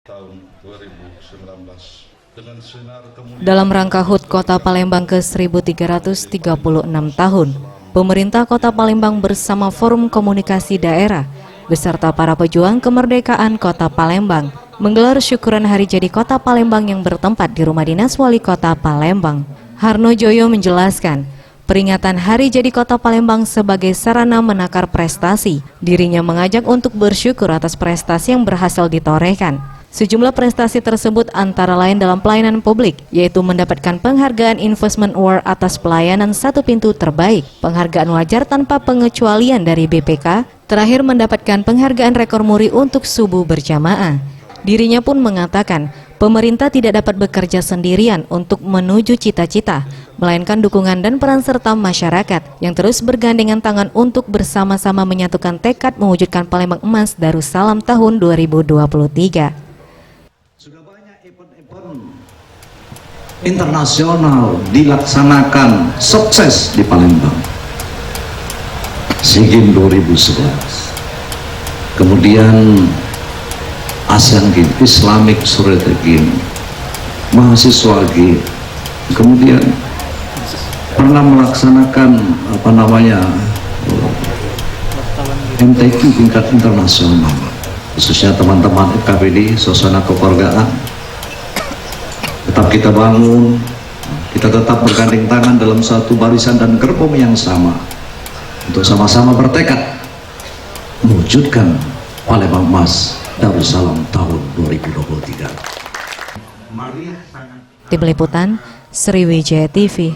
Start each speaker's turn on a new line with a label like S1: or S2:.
S1: tahun 2019 dengan sinar kemudian.
S2: Dalam rangka HUT Kota Palembang ke-1336 tahun, pemerintah Kota Palembang bersama Forum Komunikasi Daerah beserta para pejuang kemerdekaan Kota Palembang menggelar syukuran hari jadi Kota Palembang yang bertempat di Rumah Dinas Wali Kota Palembang. Harno Joyo menjelaskan, peringatan Hari Jadi Kota Palembang sebagai sarana menakar prestasi. Dirinya mengajak untuk bersyukur atas prestasi yang berhasil ditorehkan. Sejumlah prestasi tersebut antara lain dalam pelayanan publik, yaitu mendapatkan penghargaan Investment Award atas pelayanan satu pintu terbaik, penghargaan wajar tanpa pengecualian dari BPK, terakhir mendapatkan penghargaan rekor muri untuk subuh berjamaah. Dirinya pun mengatakan, pemerintah tidak dapat bekerja sendirian untuk menuju cita-cita, melainkan dukungan dan peran serta masyarakat yang terus bergandengan tangan untuk bersama-sama menyatukan tekad mewujudkan Palembang Emas Darussalam tahun 2023.
S3: Sudah banyak event-event internasional dilaksanakan sukses di Palembang. SEA Games 2011, kemudian Asian Games, Islamic Surete Games, mahasiswa Games, kemudian pernah melaksanakan MTQ tingkat internasional, khususnya teman-teman FKPD, suasana kekeluargaan. Tetap kita bangun, kita tetap bergandeng tangan dalam satu barisan dan gerbong yang sama untuk sama-sama bertekad mewujudkan Palembang Emas Darussalam tahun 2023.
S2: Tim Liputan Sriwijaya TV.